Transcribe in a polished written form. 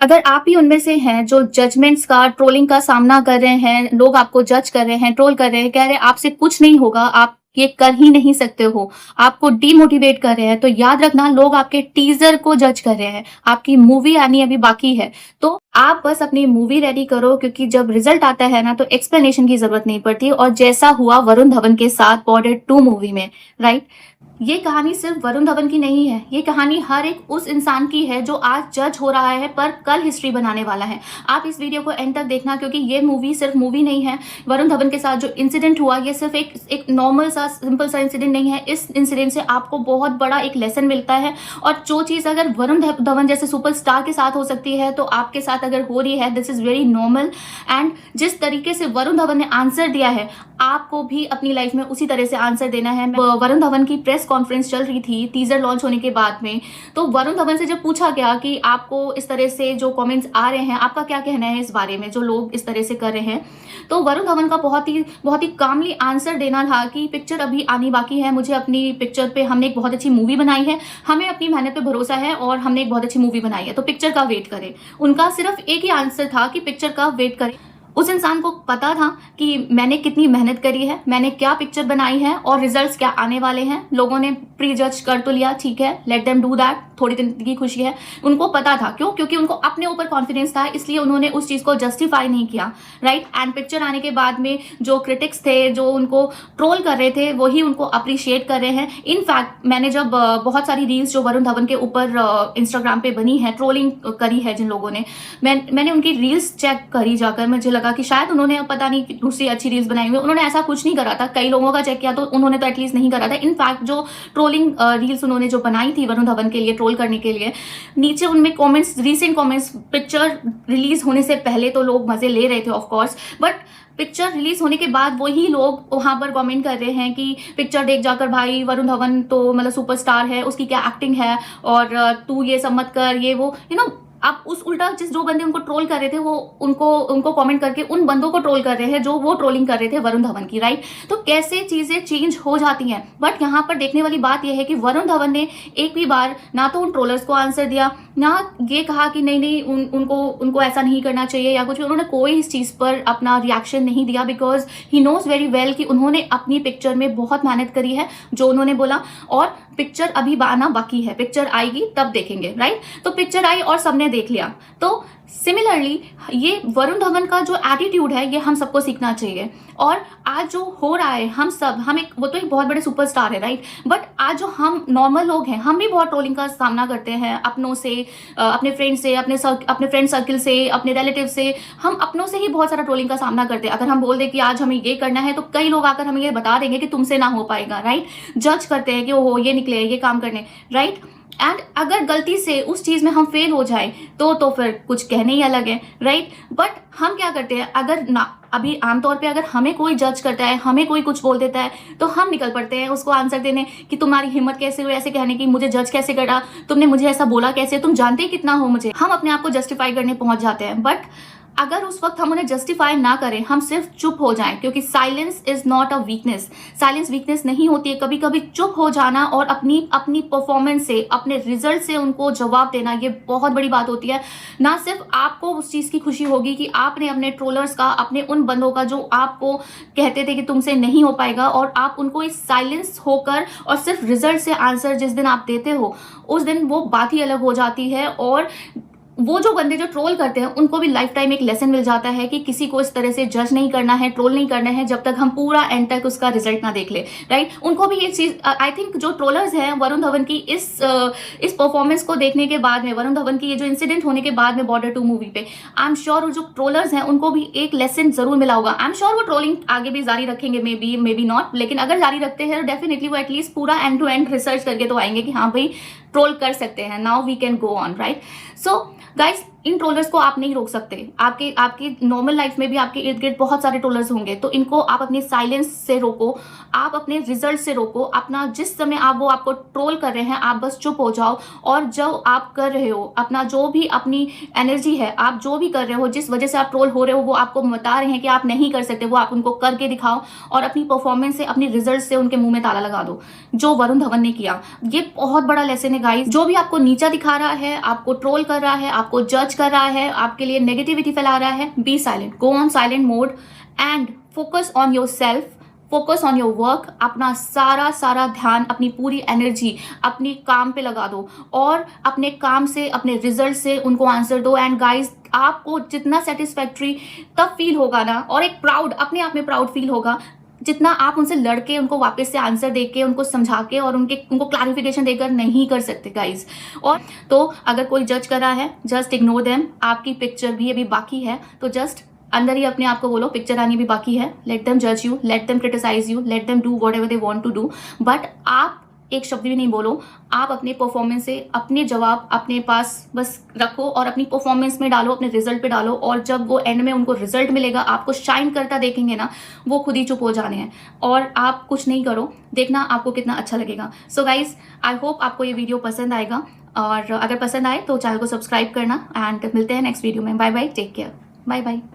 अगर आप ही उनमें से हैं जो जजमेंट्स का, ट्रोलिंग का सामना कर रहे हैं, लोग आपको जज कर रहे हैं, ट्रोल कर रहे हैं, कह रहे हैं आपसे कुछ नहीं होगा, आप ये कर ही नहीं सकते हो, आपको डीमोटिवेट कर रहे हैं, तो याद रखना लोग आपके टीजर को जज कर रहे हैं। आपकी मूवी आनी अभी बाकी है, तो आप बस अपनी मूवी रेडी करो, क्योंकि जब रिजल्ट आता है ना तो एक्सप्लेनेशन की जरूरत नहीं पड़ती। और जैसा हुआ वरुण धवन के साथ बॉर्डर 2 मूवी में, राइट, ये कहानी सिर्फ वरुण धवन की नहीं है, ये कहानी हर एक उस इंसान की है जो आज जज हो रहा है पर कल हिस्ट्री बनाने वाला है। आप इस वीडियो को एंड तक देखना, क्योंकि ये मूवी सिर्फ मूवी नहीं है। वरुण धवन के साथ जो इंसिडेंट हुआ, ये सिर्फ एक नॉर्मल सा सिंपल सा इंसिडेंट नहीं है। इस इंसिडेंट से आपको बहुत बड़ा एक लेसन मिलता है, और जो चीज़ अगर वरुण धवन जैसे सुपरस्टार के साथ हो सकती है तो आपके साथ अगर हो रही है, this is very normal. And जिस तरीके से वरुण धवन ने आंसर दिया है, आपको भी अपनी लाइफ में उसी तरह से आंसर देना है। वरुण धवन की प्रेस कॉन्फ्रेंस चल रही थी टीजर लॉन्च होने के बाद में, तो वरुण धवन से जब पूछा गया कि आपको इस तरह से जो कमेंट्स आ रहे हैं, आपका क्या कहना है इस बारे में, जो लोग इस तरह से कर रहे हैं, तो वरुण धवन का बहुत ही कामली आंसर देना था कि पिक्चर अभी आनी बाकी है, मुझे अपनी पिक्चर पे, हमने एक बहुत अच्छी मूवी बनाई है, हमें अपनी मेहनत पे भरोसा है और हमने एक बहुत अच्छी मूवी बनाई है, तो पिक्चर का वेट करें। उनका सिर्फ एक ही आंसर था कि पिक्चर का वेट करें। उस इंसान को पता था कि मैंने कितनी मेहनत करी है, मैंने क्या पिक्चर बनाई है और रिजल्ट्स क्या आने वाले हैं। लोगों ने प्री जज कर तो लिया, ठीक है, लेट देम डू दैट, थोड़ी दिन की खुशी है। उनको पता था, क्यों? क्योंकि उनको अपने ऊपर कॉन्फिडेंस था, इसलिए उन्होंने उस चीज को जस्टिफाई नहीं किया, राइट। एंड पिक्चर आने के बाद में जो क्रिटिक्स थे, जो उनको ट्रोल कर रहे थे, वही उनको अप्रिशिएट कर रहे हैं। इनफैक्ट मैंने जब बहुत सारी रील्स जो वरुण धवन के ऊपर इंस्टाग्राम पे बनी है, ट्रोलिंग करी है जिन लोगों ने, मैंने उनकी रील्स चेक करी जाकर, मुझे लगा कि शायद उन्होंने पता नहीं दूसरी अच्छी रील्स बनाई हुई। उन्होंने ऐसा कुछ नहीं करा था, कई लोगों का चेक किया तो उन्होंने तो एटलीस्ट नहीं करा था। इनफैक्ट जो ट्रोलिंग रील्स उन्होंने जो बनाई थी वरुण धवन के लिए, ट्रोल करने के लिए, नीचे उनमें comments, recent comments, picture release होने से पहले तो लोग मजे ले रहे थे of course, but picture release होने के बाद वही लोग वहां पर कमेंट कर रहे हैं कि पिक्चर देख जाकर भाई वरुण धवन तो मतलब सुपरस्टार है, उसकी क्या एक्टिंग है, और तू ये सब मत कर, ये वो, यू नो। आप उस उल्टा जो बंदे उनको ट्रोल कर रहे थे, वो उनको कमेंट करके उन बंदों को ट्रोल कर रहे हैं जो वो ट्रोलिंग कर रहे थे वरुण धवन की, राइट। तो कैसे चीजें चेंज हो जाती हैं। बट यहाँ पर देखने वाली बात यह है कि वरुण धवन ने एक भी बार ना तो उन ट्रोलर्स को आंसर दिया, ना ये कहा कि नहीं उनको ऐसा नहीं करना चाहिए या कुछ भी। उन्होंने कोई इस चीज पर अपना रिएक्शन नहीं दिया, because he knows very well कि उन्होंने अपनी पिक्चर में बहुत मेहनत करी है, जो उन्होंने बोला, और पिक्चर अभी आना बाकी है, पिक्चर आएगी तब देखेंगे, राइट। तो पिक्चर आई और सबने देख लिया। तो सिमिलरली ये वरुण धवन का जो एटीट्यूड है, ये हम सबको सीखना चाहिए। और आज जो हो रहा है, वो तो एक बहुत बड़े सुपरस्टार है, राइट, बट आज जो हम नॉर्मल लोग हैं, हम भी बहुत ट्रोलिंग का सामना करते हैं अपनों से, अपने फ्रेंड से, अपने फ्रेंड सर्किल से, अपने रिलेटिव से। हम अपनों से ही बहुत सारा ट्रोलिंग का सामना करते हैं। अगर हम बोल दें कि आज हमें ये करना है, तो कई लोग आकर हमें ये बता देंगे कि तुमसे ना हो पाएगा, राइट। जज करते हैं कि ओहो ये निकले ये काम करने, राइट। एंड अगर गलती से उस चीज में हम फेल हो जाए तो फिर कुछ कहने ही अलग है, राइट। बट हम क्या करते हैं, अगर ना अभी आमतौर पे अगर हमें कोई जज करता है, हमें कोई कुछ बोल देता है, तो हम निकल पड़ते हैं उसको आंसर देने कि तुम्हारी हिम्मत कैसे हुई ऐसे कहने की, मुझे जज कैसे करा, तुमने मुझे ऐसा बोला कैसे, तुम जानते ही कितना हो मुझे। हम अपने आप को जस्टिफाई करने पहुंच जाते हैं। बट अगर उस वक्त हम उन्हें जस्टिफाई ना करें, हम सिर्फ चुप हो जाएं, क्योंकि silence is not a weakness. Silence weakness नहीं होती है। कभी कभी चुप हो जाना और अपनी परफॉर्मेंस से, अपने रिजल्ट से उनको जवाब देना, ये बहुत बड़ी बात होती है। ना सिर्फ आपको उस चीज की खुशी होगी कि आपने अपने ट्रोलर्स का, अपने उन बंदों का जो आपको कहते थे कि तुमसे नहीं हो पाएगा, और आप उनको इस साइलेंस होकर और सिर्फ रिजल्ट से आंसर जिस दिन आप देते हो, उस दिन वो बात ही अलग हो जाती है। और वो जो बंदे जो ट्रोल करते हैं, उनको भी लाइफ टाइम एक लेसन मिल जाता है कि किसी को इस तरह से जज नहीं करना है, ट्रोल नहीं करना है, जब तक हम पूरा एंड तक उसका रिजल्ट ना देख ले, राइट। उनको भी ये चीज, आई थिंक जो ट्रोलर्स हैं वरुण धवन की इस परफॉर्मेंस को देखने के बाद में, वरुण धवन की ये जो इंसिडेंट होने के बाद में बॉर्डर 2 मूवी पे, आई एम श्योर जो ट्रोलर्स हैं उनको भी एक लेसन जरूर मिला होगा। आई एम श्योर वो ट्रोलिंग आगे भी जारी रखेंगे, मे बी नॉट, लेकिन अगर जारी रखते हैं तो डेफिनेटली वो एटलीस्ट पूरा एंड टू एंड रिसर्च करके तो आएंगे कि हाँ भाई ट्रोल कर सकते हैं, now we can go on, right. So guys, इन ट्रोलर्स को आप नहीं रोक सकते। आपकी नॉर्मल लाइफ में भी आपके इर्द गिर्द बहुत सारे ट्रोलर्स होंगे, तो इनको आप अपनी साइलेंस से रोको, आप अपने रिजल्ट से रोको। अपना जिस समय वो आपको ट्रोल कर रहे हैं, आप बस चुप हो जाओ, और जो आप कर रहे हो, अपना जो भी अपनी एनर्जी है, आप जो भी कर रहे हो, जिस वजह से आप ट्रोल हो रहे हो, वो आपको बता रहे हैं कि आप नहीं कर सकते, वो आप उनको करके दिखाओ, और अपनी परफॉर्मेंस से, अपनी रिजल्ट से उनके मुंह में ताला लगा दो, जो वरुण धवन ने किया। ये बहुत बड़ा लेसन है गाइस। जो भी आपको नीचा दिखा रहा है, आपको ट्रोल कर रहा है, आपको जज कर रहा है, आपके लिए नेगेटिविटी फैला रहा है, be silent, go on silent mode and focus on yourself, focus on your work. अपना सारा ध्यान, अपनी पूरी एनर्जी अपनी काम पे लगा दो और अपने काम से, अपने रिजल्ट से उनको आंसर दो। एंड गाइज, आपको जितना सेटिस्फैक्ट्री तब फील होगा ना, और एक प्राउड, अपने आप में प्राउड फील होगा, जितना आप उनसे लड़के उनको वापस से आंसर देके, उनको समझा के और उनको क्लैरिफिकेशन देकर नहीं कर सकते गाइज। और तो अगर कोई जज कर रहा है, जस्ट इग्नोर देम। आपकी पिक्चर भी अभी बाकी है, तो जस्ट अंदर ही अपने आप को बोलो पिक्चर आनी भी बाकी है। लेट देम जज you, let them criticise you, let them do whatever they want to do, but आप एक शब्द भी नहीं बोलो। आप अपने परफॉर्मेंस से अपने जवाब अपने पास बस रखो और अपनी परफॉर्मेंस में डालो, अपने रिजल्ट पे डालो। और जब वो एंड में उनको रिजल्ट मिलेगा, आपको शाइन करता देखेंगे ना, वो खुद ही चुप हो जाने हैं और आप कुछ नहीं करो, देखना आपको कितना अच्छा लगेगा। सो गाइज, आई होप आपको ये वीडियो पसंद आएगा, और अगर पसंद आए तो चैनल को सब्सक्राइब करना। एंड मिलते हैं नेक्स्ट वीडियो में। Bye bye, take care, bye bye.